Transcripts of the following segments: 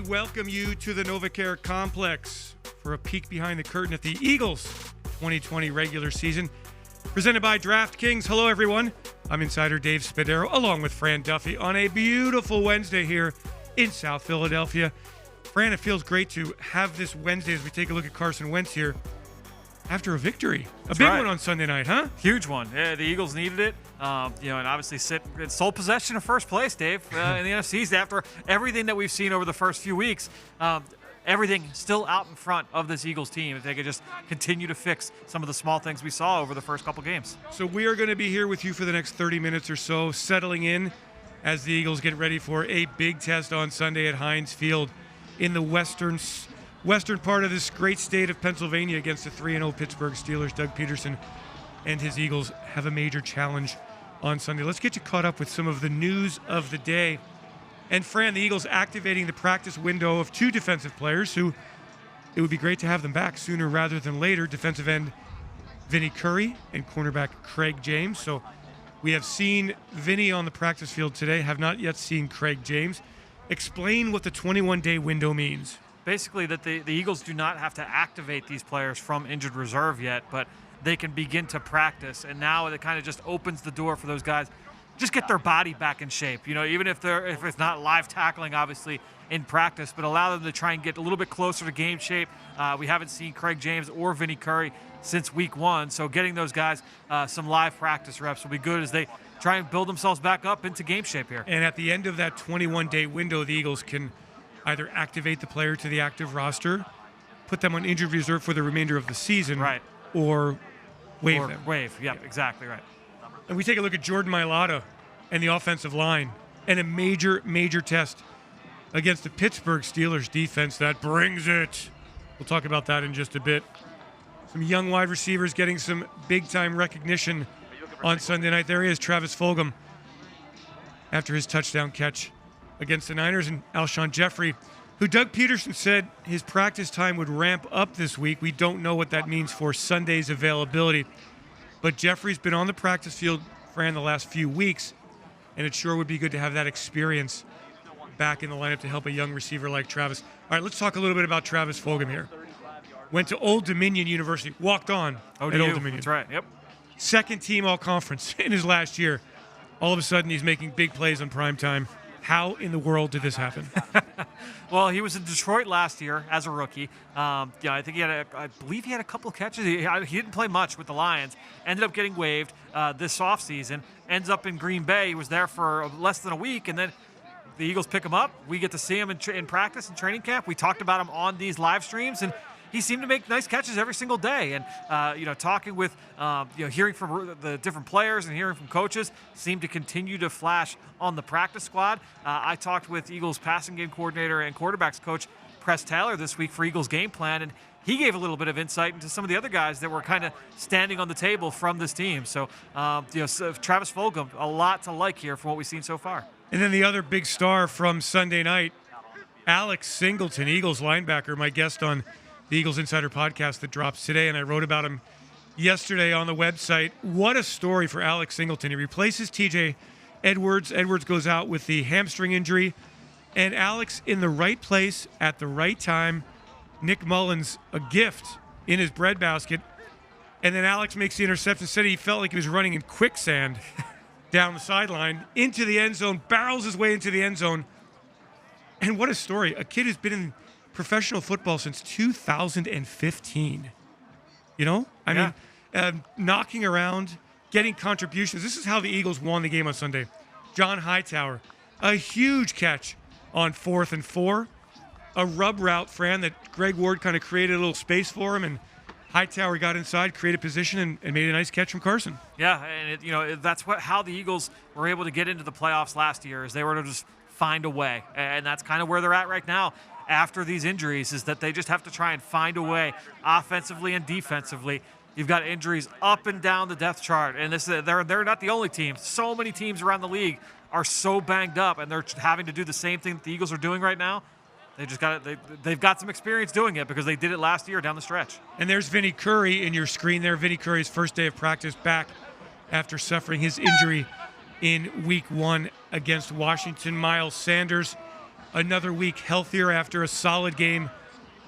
welcome you to the NovaCare Complex for a peek behind the curtain at the Eagles 2020 regular season. Presented by DraftKings. Hello, everyone. I'm Insider Dave Spadaro, along with Fran Duffy, on a beautiful Wednesday here in South Philadelphia. Fran, it feels great to have this Wednesday as we take a look at Carson Wentz here after a victory. That's big one on Sunday night, huh? Huge one. Yeah, the Eagles needed it. And obviously sit in sole possession of first place, Dave, in the NFC after everything that we've seen over the first few weeks. Everything still out in front of this Eagles team if they could just continue to fix some of the small things we saw over the first couple games. So we are going to be here with you for the next 30 minutes or so, settling in as the Eagles get ready for a big test on Sunday at Heinz Field in the western part of this great state of Pennsylvania against the 3-0 Pittsburgh Steelers. Doug Peterson and his Eagles have a major challenge on Sunday. Let's get you caught up with some of the news of the day. And Fran, the Eagles activating the practice window of two defensive players who it would be great to have them back sooner rather than later. Defensive end Vinny Curry and cornerback Craig James. So we have seen Vinny on the practice field today, have not yet seen Craig James. Explain what the 21-day window means. Basically that the Eagles do not have to activate these players from injured reserve yet, but they can begin to practice. And now it kind of just opens the door for those guys. Just get their body back in shape, even if it's not live tackling, obviously, in practice, but allow them to try and get a little bit closer to game shape. We haven't seen Craig James or Vinny Curry since week one, so getting those guys some live practice reps will be good as they try and build themselves back up into game shape here. And at the end of that 21-day window, the Eagles can either activate the player to the active roster, put them on injured reserve for the remainder of the season, right, or waive them. Yep, exactly right. And we take a look at Jordan Mailata and the offensive line and a major, major test against the Pittsburgh Steelers defense that brings it. We'll talk about that in just a bit. Some young wide receivers getting some big-time recognition on Sunday night. There he is, Travis Fulgham, after his touchdown catch against the Niners, and Alshon Jeffrey, who Doug Peterson said his practice time would ramp up this week. We don't know what that means for Sunday's availability. But Jeffrey's been on the practice field, Fran, the last few weeks, and it sure would be good to have that experience back in the lineup to help a young receiver like Travis. All right, let's talk a little bit about Travis Fulgham here. Went to Old Dominion University, walked on at Old Dominion. That's right, yep. Second team all-conference in his last year. All of a sudden, he's making big plays on primetime. How in the world did this happen? Well, he was in Detroit last year as a rookie. I think I believe he had a couple of catches. He didn't play much with the Lions. Ended up getting waived this offseason. Ends up in Green Bay. He was there for less than a week, and then the Eagles pick him up. We get to see him in practice and training camp. We talked about him on these live streams, and he seemed to make nice catches every single day. And, talking with, hearing from the different players and hearing from coaches, seemed to continue to flash on the practice squad. I talked with Eagles passing game coordinator and quarterbacks coach Press Taylor this week for Eagles game plan, and he gave a little bit of insight into some of the other guys that were kind of standing on the table from this team. So, Travis Fulgham, a lot to like here from what we've seen so far. And then the other big star from Sunday night, Alex Singleton, Eagles linebacker, my guest on the Eagles Insider podcast that drops today, and I wrote about him yesterday on the website. What a story for Alex Singleton. He replaces TJ Edwards. Edwards goes out with the hamstring injury, and Alex in the right place at the right time. Nick Mullins, a gift in his breadbasket, and then Alex makes the interception. Said he felt like he was running in quicksand down the sideline into the end zone, barrels his way into the end zone. And what a story. A kid who's been in professional football since 2015. I mean, knocking around, getting contributions. This is how the Eagles won the game on Sunday. John Hightower, a huge catch on 4th and 4. A rub route, Fran, that Greg Ward kind of created a little space for him, and Hightower got inside, created position, and made a nice catch from Carson. Yeah, and that's how the Eagles were able to get into the playoffs last year, is they were to just find a way, and that's kind of where they're at right now. After these injuries, is that they just have to try and find a way offensively and defensively. You've got injuries up and down the depth chart, and they're not the only team. So many teams around the league are so banged up, and they're having to do the same thing that the Eagles are doing right now. They've got some experience doing it because they did it last year down the stretch. And there's Vinny Curry in your screen there. Vinny Curry's first day of practice back after suffering his injury in week 1 against Washington. Miles Sanders another week healthier after a solid game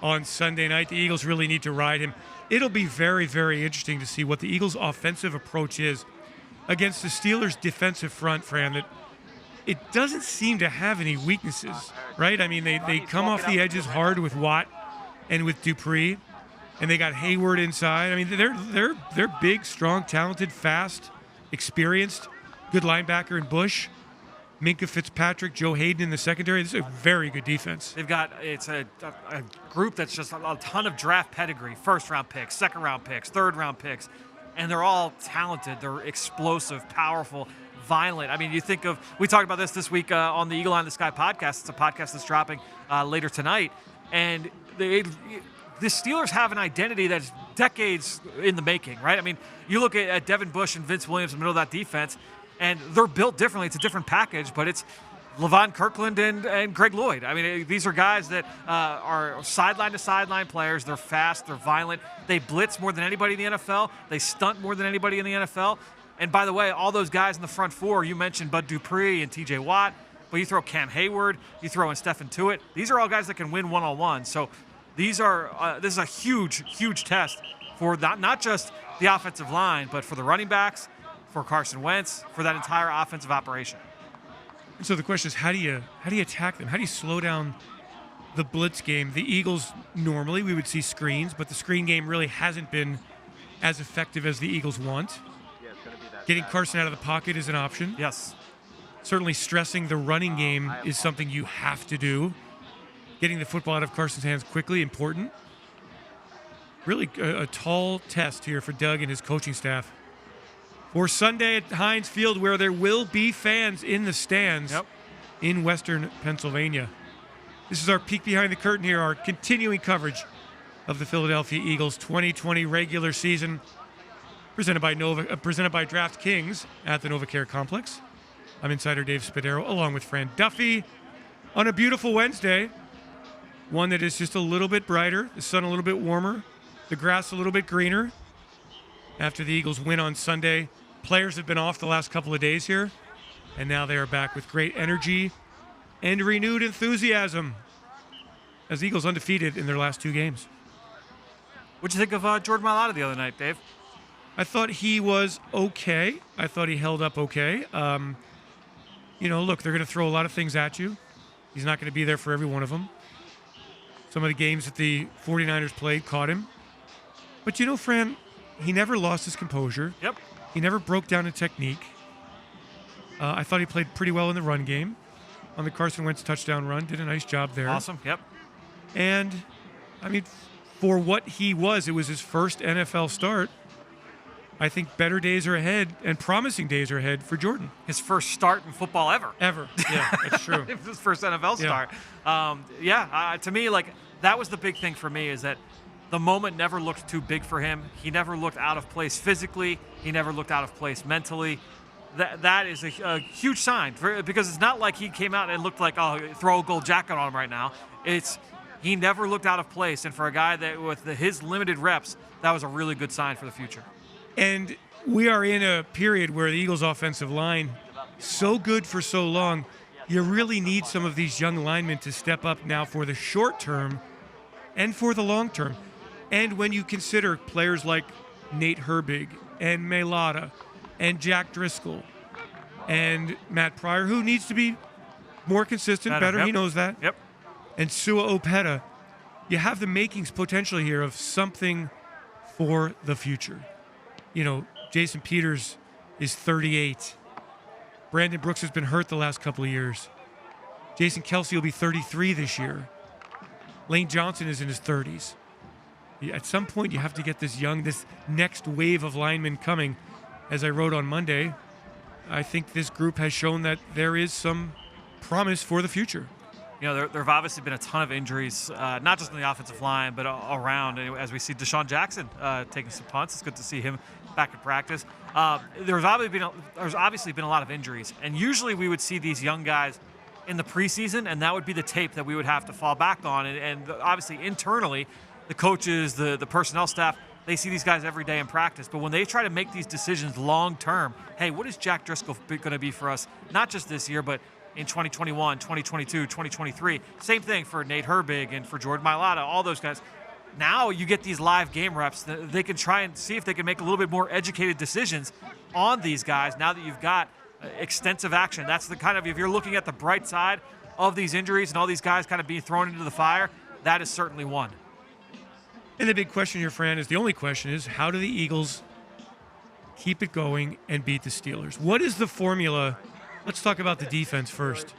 on Sunday night. The Eagles really need to ride him. It'll be very, very interesting to see what the Eagles' offensive approach is against the Steelers' defensive front, Fran, that it doesn't seem to have any weaknesses, right? I mean, they come off the edges hard with Watt and with Dupree, and they got Hayward inside. I mean, they're big, strong, talented, fast, experienced, good linebacker in Bush. Minka Fitzpatrick, Joe Hayden in the secondary. This is a very good defense. It's a group that's just a ton of draft pedigree, first-round picks, second-round picks, third-round picks, and they're all talented. They're explosive, powerful, violent. I mean, you think of, we talked about this week on the Eagle Eye in the Sky podcast. It's a podcast that's dropping later tonight, and the Steelers have an identity that's decades in the making, right? I mean, you look at Devin Bush and Vince Williams in the middle of that defense, and they're built differently. It's a different package, but it's Levon Kirkland and Greg Lloyd. I mean, these are guys that are sideline-to-sideline players. They're fast. They're violent. They blitz more than anybody in the NFL. They stunt more than anybody in the NFL. And by the way, all those guys in the front four, you mentioned Bud Dupree and T.J. Watt, but you throw Cam Hayward, you throw in Stephen Tuitt. These are all guys that can win one-on-one. So this is a huge, huge test for not just the offensive line, but for the running backs, for Carson Wentz, for that entire offensive operation. And so the question is, how do you attack them? How do you slow down the blitz game? The Eagles, normally we would see screens, but the screen game really hasn't been as effective as the Eagles want. Getting Carson out of the pocket is an option. Yes. Certainly stressing the running game is something you have to do. Getting the football out of Carson's hands quickly, important. Really a tall test here for Doug and his coaching staff. For Sunday at Heinz Field, where there will be fans in the stands in Western Pennsylvania. This is our peek behind the curtain here, our continuing coverage of the Philadelphia Eagles 2020 regular season, presented by DraftKings at the NovaCare Complex. I'm insider Dave Spadaro, along with Fran Duffy, on a beautiful Wednesday, one that is just a little bit brighter, the sun a little bit warmer, the grass a little bit greener. After the Eagles win on Sunday, players have been off the last couple of days here, and now they are back with great energy and renewed enthusiasm as the Eagles undefeated in their last two games. What'd you think of Jordan Mailata the other night, Dave? I thought he was okay. I thought he held up okay. Look, they're going to throw a lot of things at you. He's not going to be there for every one of them. Some of the games that the 49ers played caught him. But Fran, he never lost his composure. Yep. He never broke down in technique. I thought he played pretty well in the run game. On the Carson Wentz touchdown run, did a nice job there. Awesome, yep. And, I mean, for what he was, it was his first NFL start. I think better days are ahead and promising days are ahead for Jordan. His first start in football ever. Yeah, that's true. His first NFL start. To me, that was the big thing for me, is that the moment never looked too big for him. He never looked out of place physically. He never looked out of place mentally. That is a huge sign, because it's not like he came out and looked like, throw a gold jacket on him right now. He never looked out of place, and for a guy that with his limited reps, that was a really good sign for the future. And we are in a period where the Eagles' offensive line, so good for so long, you really need some of these young linemen to step up now for the short term and for the long term. And when you consider players like Nate Herbig and Mailata and Jack Driscoll and Matt Pryor, who needs to be more consistent, better, he knows that. Yep. And Sua Opeta, you have the makings potentially here of something for the future. Jason Peters is 38. Brandon Brooks has been hurt the last couple of years. Jason Kelsey will be 33 this year. Lane Johnson is in his 30s. At some point, you have to get this next wave of linemen coming. As I wrote on Monday, I think this group has shown that there is some promise for the future. There have obviously been a ton of injuries, not just on the offensive line, but around. As we see DeSean Jackson taking some punts, it's good to see him back in practice. There's obviously been a lot of injuries, and usually we would see these young guys in the preseason, and that would be the tape that we would have to fall back on. And obviously internally, the coaches, the personnel staff, they see these guys every day in practice. But when they try to make these decisions long term, hey, what is Jack Driscoll going to be for us? Not just this year, but in 2021, 2022, 2023. Same thing for Nate Herbig and for Jordan Mailata, all those guys. Now you get these live game reps. They can try and see if they can make a little bit more educated decisions on these guys now that you've got extensive action. That's the kind of, if you're looking at the bright side of these injuries and all these guys kind of being thrown into the fire, that is certainly one. And the big question here, Fran, is the only question is, how do the Eagles keep it going and beat the Steelers? What is the formula? Let's talk about the defense first.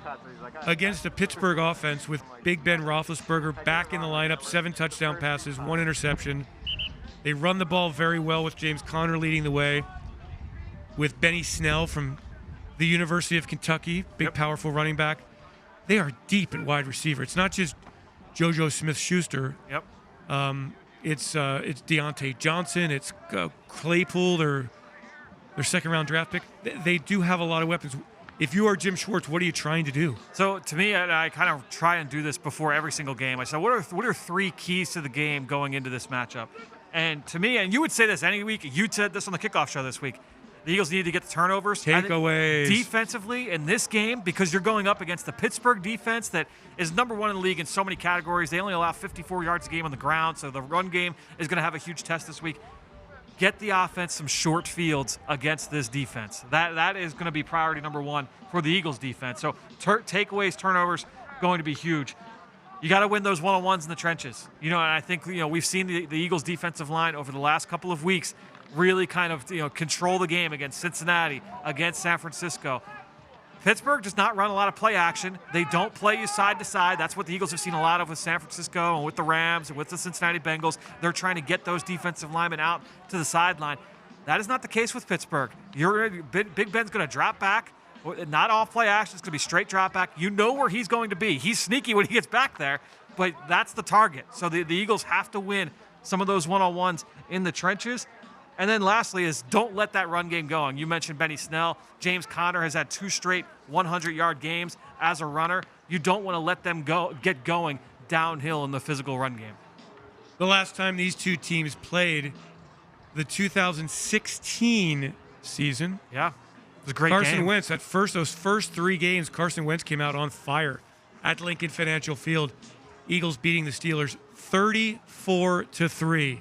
Against the Pittsburgh offense with Big Ben Roethlisberger back in the lineup, 7 touchdown passes, 1 interception. They run the ball very well with James Conner leading the way, with Benny Snell from the University of Kentucky, big, powerful running back. They are deep at wide receiver. It's not just JoJo Smith-Schuster. It's Deontay Johnson. It's Claypool, their second-round draft pick. They do have a lot of weapons. If you are Jim Schwartz, what are you trying to do? So to me, I kind of try and do this before every single game. I said, what are 3 keys to the game going into this matchup? And to me, and you would say this any week, you said this on the kickoff show this week, the Eagles need to get the turnovers. Takeaways. Defensively in this game, because you're going up against the Pittsburgh defense that is number 1 in the league in so many categories. They only allow 54 yards a game on the ground, so the run game is going to have a huge test this week. Get the offense some short fields against this defense. That is going to be priority number 1 for the Eagles defense. So takeaways, turnovers, going to be huge. You got to win those one-on-ones in the trenches. And I think we've seen the Eagles defensive line over the last couple of weeks really kind of control the game against Cincinnati, against San Francisco. Pittsburgh does not run a lot of play action. They don't play you side to side. That's what the Eagles have seen a lot of with San Francisco and with the Rams and with the Cincinnati Bengals. They're trying to get those defensive linemen out to the sideline. That is not the case with Pittsburgh. Big Ben's going to drop back. Not off play action. It's going to be straight drop back. You know where he's going to be. He's sneaky when he gets back there, but that's the target. So the Eagles have to win some of those one-on-ones in the trenches. And then lastly is don't let that run game going. You mentioned Benny Snell. James Conner has had 2 straight 100-yard games as a runner. You don't want to let them get going downhill in the physical run game. The last time these two teams played, the 2016 season. Yeah, it was a great Carson game. Wentz, those first 3 games, Carson Wentz came out on fire at Lincoln Financial Field. Eagles beating the Steelers 34-3.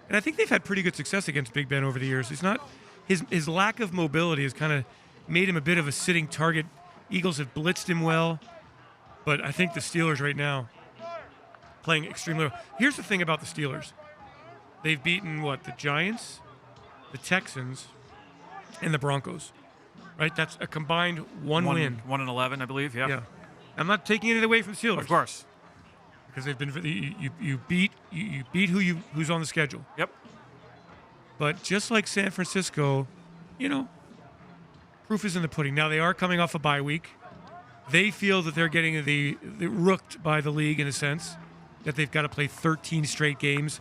And I think they've had pretty good success against Big Ben over the years. He's not his lack of mobility has kind of made him a bit of a sitting target. Eagles have blitzed him well, but I think the Steelers right now playing extremely well. Here's the thing about the Steelers. They've beaten the Giants, the Texans, and the Broncos. Right? That's a combined one win. 1-11, I believe, yeah. I'm not taking anything away from the Steelers. Of course. Because they've been you beat who's on the schedule. Yep. But just like San Francisco, proof is in the pudding. Now they are coming off a bye week. They feel that they're getting the rooked by the league in a sense, that they've got to play 13 straight games,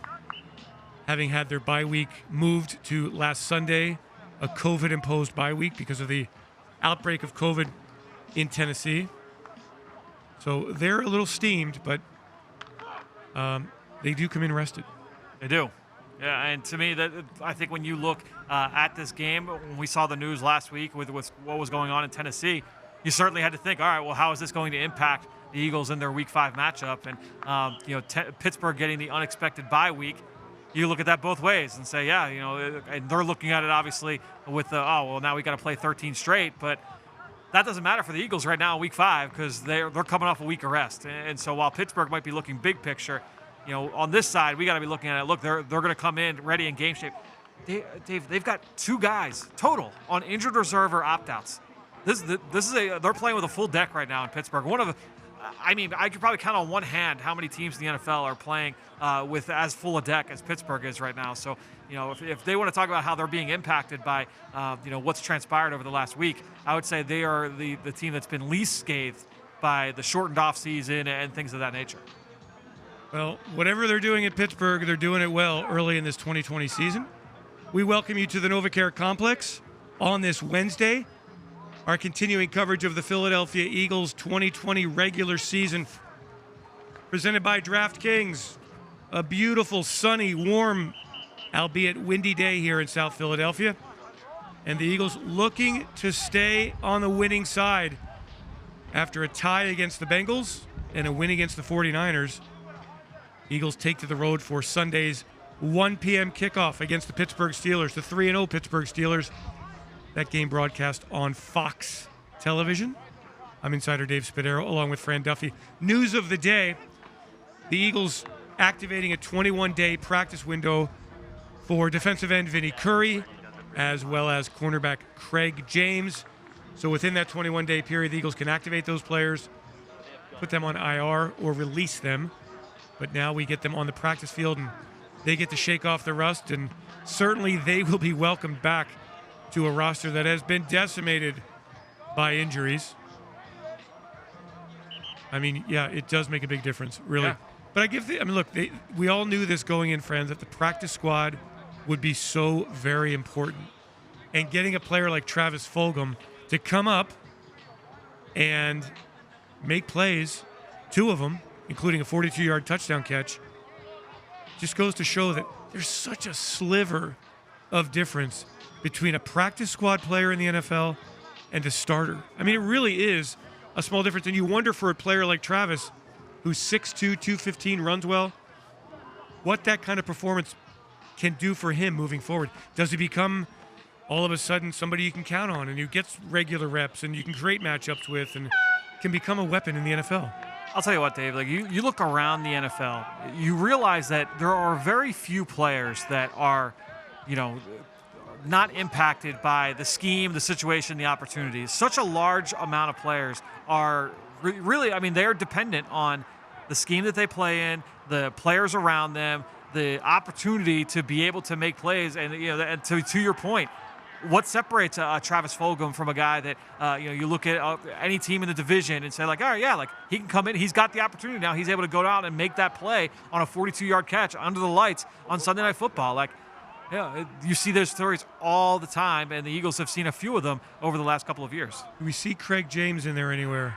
having had their bye week moved to last Sunday, a COVID-imposed bye week because of the outbreak of COVID in Tennessee. So they're a little steamed, but they do come in rested. They do. Yeah, and to me, I think when you look at this game, when we saw the news last week with what was going on in Tennessee, you certainly had to think, all right, well, how is this going to impact the Eagles in their Week 5 matchup? And Pittsburgh getting the unexpected bye week, you look at that both ways and say, yeah, and they're looking at it obviously with now we got to play 13 straight, but that doesn't matter for the Eagles right now in Week 5 because they're coming off a week of rest. And so while Pittsburgh might be looking big picture, on this side we got to be looking at it. Look, they're going to come in ready in game shape. They've got 2 guys total on injured reserve or opt-outs. They're playing with a full deck right now in Pittsburgh. I could probably count on one hand how many teams in the NFL are playing with as full a deck as Pittsburgh is right now. So, if they want to talk about how they're being impacted by, what's transpired over the last week, I would say they are the team that's been least scathed by the shortened off season and things of that nature. Well, whatever they're doing at Pittsburgh, they're doing it well early in this 2020 season. We welcome you to the NovaCare Complex on this Wednesday. Our continuing coverage of the Philadelphia Eagles 2020 regular season presented by DraftKings. A beautiful, sunny, warm, albeit windy day here in South Philadelphia. And the Eagles looking to stay on the winning side After a tie against the Bengals and a win against the 49ers, Eagles take to the road for Sunday's 1 p.m. kickoff against the Pittsburgh Steelers, the 3-0 Pittsburgh Steelers. That game broadcast on Fox Television. I'm insider Dave Spadaro along with Fran Duffy. News of the day, the Eagles activating a 21-day practice window for defensive end Vinny Curry, as well as cornerback Craig James. So within that 21-day period, the Eagles can activate those players, put them on IR, or release them. But now we get them on the practice field, and they get to shake off the rust, and certainly they will be welcomed back to a roster that has been decimated by injuries. I mean, yeah, it does make a big difference, really. Yeah. But look, we all knew this going in, friends, that the practice squad would be so very important. And getting a player like Travis Fulgham to come up and make plays, 2 of them, including a 42-yard touchdown catch, just goes to show that there's such a sliver of difference between a practice squad player in the NFL and a starter. I mean, it really is a small difference. And you wonder for a player like Travis, who's 6'2", 215, runs well, what that kind of performance can do for him moving forward. Does he become all of a sudden somebody you can count on and who gets regular reps and you can create matchups with and can become a weapon in the NFL? I'll tell you what, Dave, like you look around the NFL, you realize that there are very few players that are, not impacted by the scheme, the situation, the opportunities. Such a large amount of players are really, they are dependent on the scheme that they play in, the players around them, the opportunity to be able to make plays. And, and to your point, what separates Travis Fulgham from a guy that, you look at any team in the division and say, like, all right, yeah, like he can come in. He's got the opportunity now. He's able to go out and make that play on a 42-yard catch under the lights on Sunday Night Football. Like, yeah, you see those stories all the time, and the Eagles have seen a few of them over the last couple of years. Do we see Craig James in there anywhere?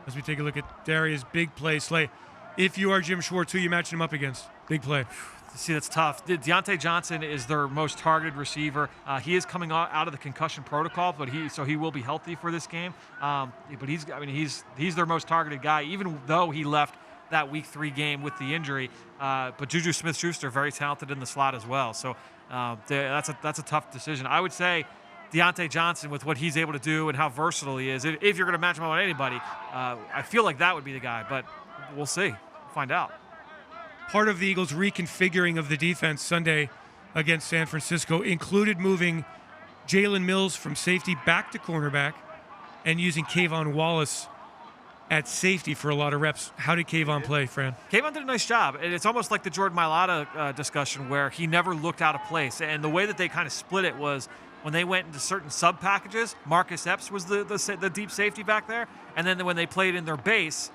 As we take a look at Darius' big play slay. If you are Jim Schwartz, who are you matching him up against? Big play. See, that's tough. DeSean Jackson is their most targeted receiver. He is coming out of the concussion protocol, but he will be healthy for this game. But he's their most targeted guy, even though he left that Week 3 game with the injury. But Juju Smith-Schuster, very talented in the slot as well. So that's a tough decision. I would say DeSean Jackson, with what he's able to do and how versatile he is, if you're going to match him up with anybody, I feel like that would be the guy. But we'll see. We'll find out. Part of the Eagles' reconfiguring of the defense Sunday against San Francisco included moving Jalen Mills from safety back to cornerback and using Kayvon Wallace at safety for a lot of reps. How did Kayvon play, Fran? Kayvon did a nice job. And it's almost like the Jordan Mailata discussion where he never looked out of place. And the way that they kind of split it was when they went into certain sub packages, Marcus Epps was the deep safety back there. And then when they played in their base,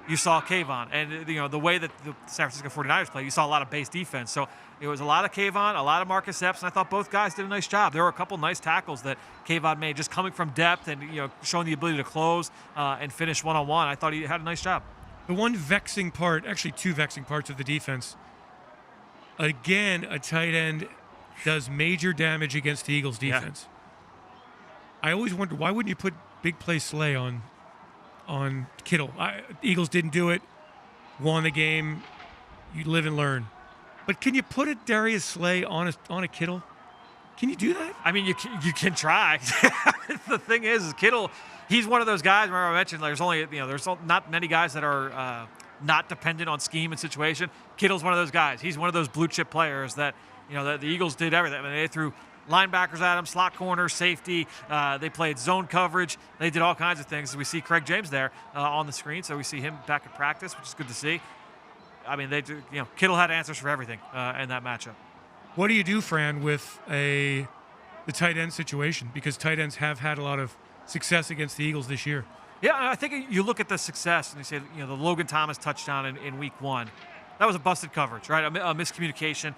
you saw Kayvon. And, the way that the San Francisco 49ers played, you saw a lot of base defense. So it was a lot of Kayvon, a lot of Marcus Epps, and I thought both guys did a nice job. There were a couple nice tackles that Kayvon made, just coming from depth and, showing the ability to close and finish one-on-one. I thought he had a nice job. The one vexing part, actually 2 vexing parts of the defense, again, a tight end does major damage against the Eagles' defense. Yeah. I always wonder, why wouldn't you put big play Slay on Kittle? Eagles didn't do it, won the game. You live and learn. But can you put a Darius Slay on a Kittle? Can you do that? I mean, you can try. The thing is Kittle, he's one of those guys. Remember I mentioned there's not many guys that are not dependent on scheme and situation. Kittle's one of those guys. He's one of those blue chip players that that the Eagles did everything. I mean, they threw linebackers at him, slot corner, safety. They played zone coverage. They did all kinds of things. We see Craig James there on the screen, so we see him back at practice, which is good to see. I mean, Kittle had answers for everything in that matchup. What do you do, Fran, with the tight end situation? Because tight ends have had a lot of success against the Eagles this year. Yeah, I think you look at the success and you say, the Logan Thomas touchdown in Week 1. That was a busted coverage, right? A miscommunication.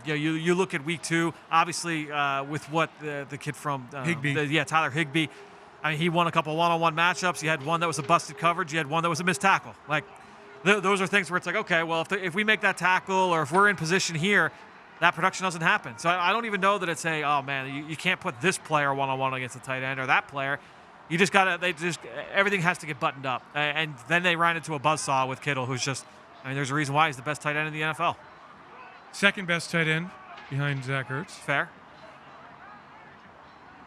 You look at Week 2, obviously with what the kid from Higbee. Tyler Higbee. I mean, he won a couple one-on-one matchups. You had one that was a busted coverage. You had one that was a missed tackle. Like those are things where it's like, okay, well, if we make that tackle or if we're in position here, that production doesn't happen. So I don't even know that it's oh man, you can't put this player one-on-one against a tight end or that player. You just gotta. Everything has to get buttoned up, and then they ran into a buzzsaw with Kittle, who's just. I mean, there's a reason why he's the best tight end in the NFL. Second best tight end behind Zach Ertz. Fair.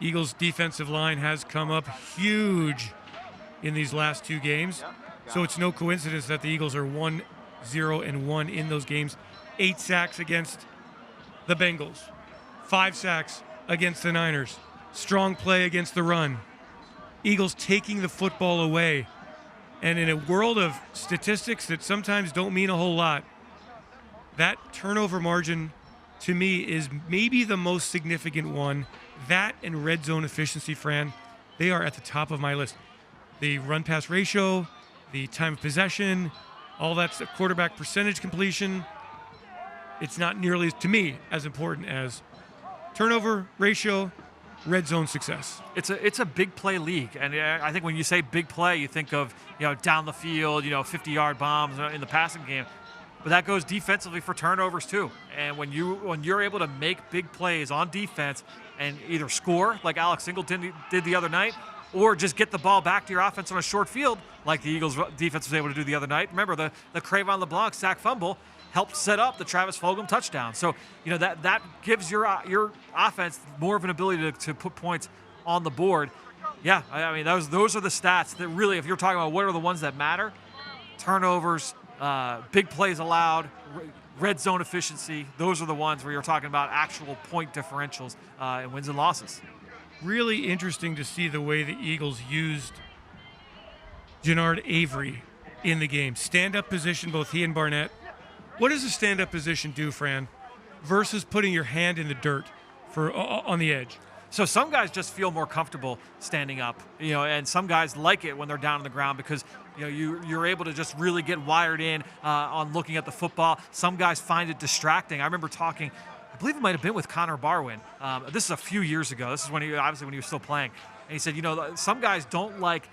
Eagles' defensive line has come up huge in these last 2 games. So it's no coincidence that the Eagles are 1-0-1 in those games. 8 sacks against the Bengals. 5 sacks against the Niners. Strong play against the run. Eagles taking the football away. And in a world of statistics that sometimes don't mean a whole lot, that turnover margin to me is maybe the most significant one. That and red zone efficiency, Fran, they are at the top of my list. The run-pass ratio, the time of possession, all that's a quarterback percentage completion. It's not nearly, to me, as important as turnover ratio, red zone success. It's a big play league, and I think when you say big play, you think of down the field, 50-yard bombs in the passing game. But that goes defensively for turnovers too. And when you're able to make big plays on defense and either score like Alex Singleton did the other night, or just get the ball back to your offense on a short field like the Eagles defense was able to do the other night. Remember the Crayvon LeBlanc sack fumble helped set up the Travis Fulgham touchdown. So that gives your offense more of an ability to put points on the board. Yeah, I mean those are the stats that really, if you're talking about what are the ones that matter, turnovers, big plays allowed, red zone efficiency, those are the ones where you're talking about actual point differentials in wins and losses. Really interesting to see the way the Eagles used Jannard Avery in the game. Stand-up position, both he and Barnett. What does a stand-up position do, Fran, versus putting your hand in the dirt on the edge? So some guys just feel more comfortable standing up, and some guys like it when they're down on the ground because you're able to just really get wired in on looking at the football. Some guys find it distracting. I remember talking, I believe it might have been with Connor Barwin. This is a few years ago. This is when he was still playing, and he said, some guys don't like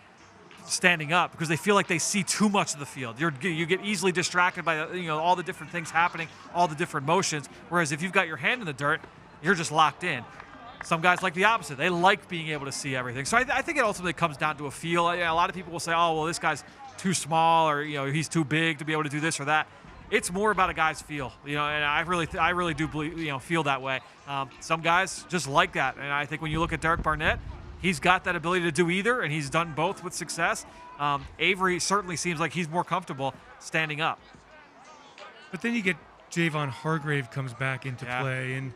standing up because they feel like they see too much of the field. You get easily distracted by all the different things happening, all the different motions. Whereas if you've got your hand in the dirt, you're just locked in. Some guys like the opposite. They like being able to see everything. So I think it ultimately comes down to a feel. A lot of people will say, oh, well, this guy's too small or, he's too big to be able to do this or that. It's more about a guy's feel, and I really do believe, feel that way. Some guys just like that. And I think when you look at Derek Barnett, he's got that ability to do either, and he's done both with success. Avery certainly seems like he's more comfortable standing up. But then you get Javon Hargrave comes back into play, and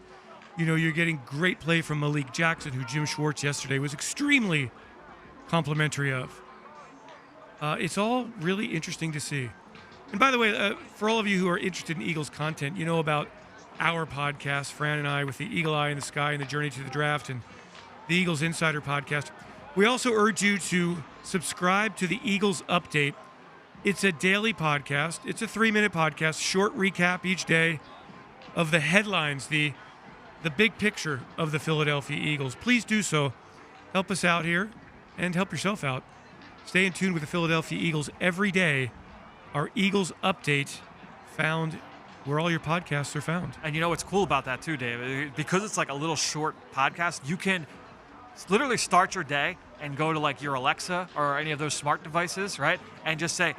you're getting great play from Malik Jackson, who Jim Schwartz yesterday was extremely complimentary of. It's all really interesting to see. And by the way, for all of you who are interested in Eagles content, you know about our podcast, Fran and I, with the Eagle Eye in the Sky and the Journey to the Draft, and the Eagles Insider podcast. We also urge you to subscribe to the Eagles Update. It's a daily podcast. It's a 3-minute podcast, short recap each day of the headlines, the big picture of the Philadelphia Eagles. Please do so. Help us out here and help yourself out. Stay in tune with the Philadelphia Eagles every day. Our Eagles Update, found where all your podcasts are found. And what's cool about that too, Dave? Because it's like a little short podcast, you can literally start your day and go to like your Alexa or any of those smart devices, right? And just say,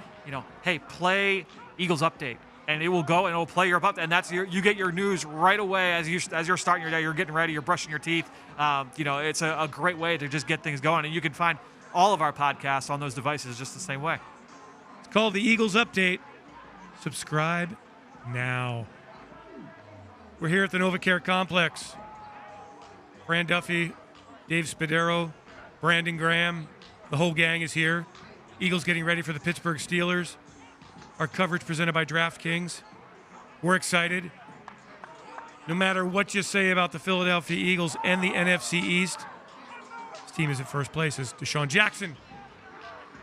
hey, play Eagles Update. And it will go and it will play your update. And you get your news right away as you're starting your day. You're getting ready. You're brushing your teeth. It's a great way to just get things going. And you can find all of our podcasts on those devices just the same way. It's called the Eagles Update. Subscribe now. We're here at the NovaCare Complex. Fran Duffy, Dave Spadero, Brandon Graham, the whole gang is here. Eagles getting ready for the Pittsburgh Steelers. Our coverage presented by DraftKings. We're excited. No matter what you say about the Philadelphia Eagles and the NFC East, this team is in first place. As DeSean Jackson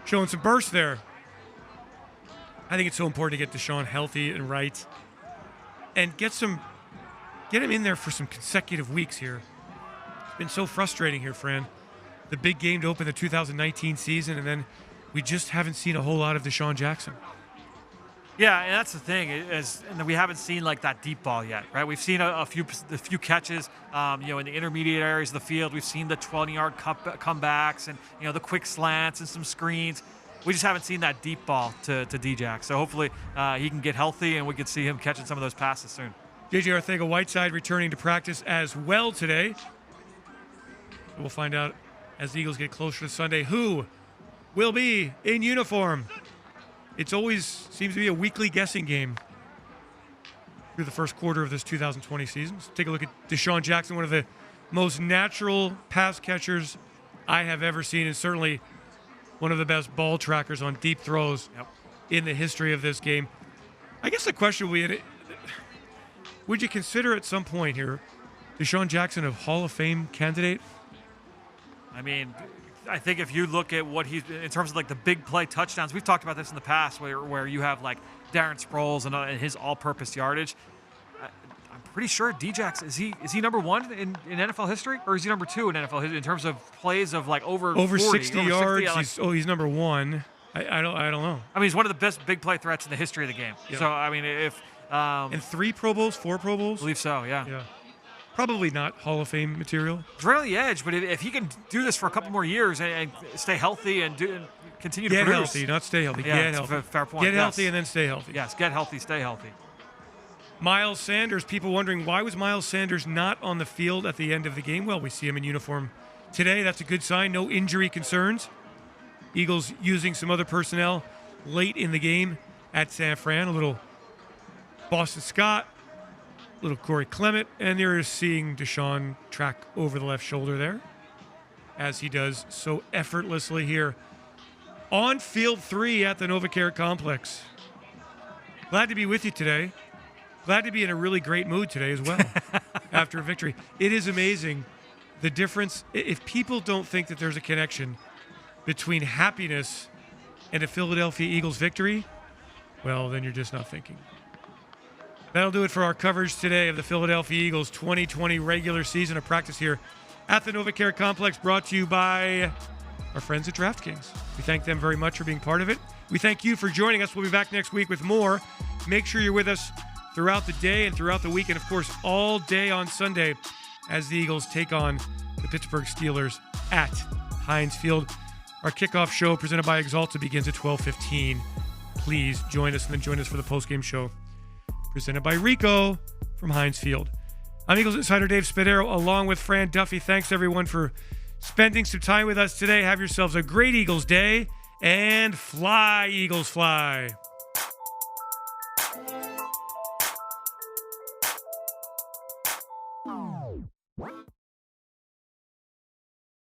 showing some burst there. I think it's so important to get DeSean healthy and right and get him in there for some consecutive weeks here. It's been so frustrating here, Fran. The big game to open the 2019 season, and then we just haven't seen a whole lot of DeSean Jackson. Yeah, and that's the thing and we haven't seen like that deep ball yet, right? We've seen a few catches, in the intermediate areas of the field. We've seen the 20-yard comebacks and the quick slants and some screens. We just haven't seen that deep ball to D-Jack. So hopefully he can get healthy and we can see him catching some of those passes soon. J.J. Arcega-Whiteside returning to practice as well today. We'll find out as the Eagles get closer to Sunday who will be in uniform. It's always seems to be a weekly guessing game through the first quarter of this 2020 season. Let's take a look at DeSean Jackson, one of the most natural pass catchers I have ever seen, and certainly one of the best ball trackers on deep throws in the history of this game. I guess the question would be, would you consider at some point here DeSean Jackson a Hall of Fame candidate? I mean, I think if you look at what he's in terms of like the big play touchdowns, we've talked about this in the past, where you have like Darren Sproles and his all-purpose yardage. I'm pretty sure D-Jax is he number one in NFL history, or is he number two in NFL history in terms of plays of like over 40, 60 yards? 60, he's number one. I don't know. I mean, he's one of the best big play threats in the history of the game. Yep. So I mean, if and 3 Pro Bowls, 4 Pro Bowls. I believe so, yeah. Probably not Hall of Fame material. He's right on the edge, but if he can do this for a couple more years and stay healthy and continue to get produce. Healthy, not stay healthy. Yeah, get healthy. Fair point. Get healthy and then stay healthy. Yes, get healthy, stay healthy. Miles Sanders, people wondering why was Miles Sanders not on the field at the end of the game? Well, we see him in uniform today. That's a good sign. No injury concerns. Eagles using some other personnel late in the game at San Fran. A little Boston Scott, little Corey Clement, and you're seeing DeSean track over the left shoulder there, as he does so effortlessly here on Field 3 at the NovaCare Complex. Glad to be with you today. Glad to be in a really great mood today as well after a victory. It is amazing the difference. If people don't think that there's a connection between happiness and a Philadelphia Eagles victory, well, then you're just not thinking. That'll do it for our coverage today of the Philadelphia Eagles 2020 regular season of practice here at the NovaCare Complex, brought to you by our friends at DraftKings. We thank them very much for being part of it. We thank you for joining us. We'll be back next week with more. Make sure you're with us throughout the day and throughout the week, and of course all day on Sunday as the Eagles take on the Pittsburgh Steelers at Heinz Field. Our kickoff show presented by Exalta begins at 12:15. Please join us, and then join us for the postgame show presented by Rico from Heinz Field. I'm Eagles insider Dave Spadaro along with Fran Duffy. Thanks everyone for spending some time with us today. Have yourselves a great Eagles day, and fly, Eagles, fly.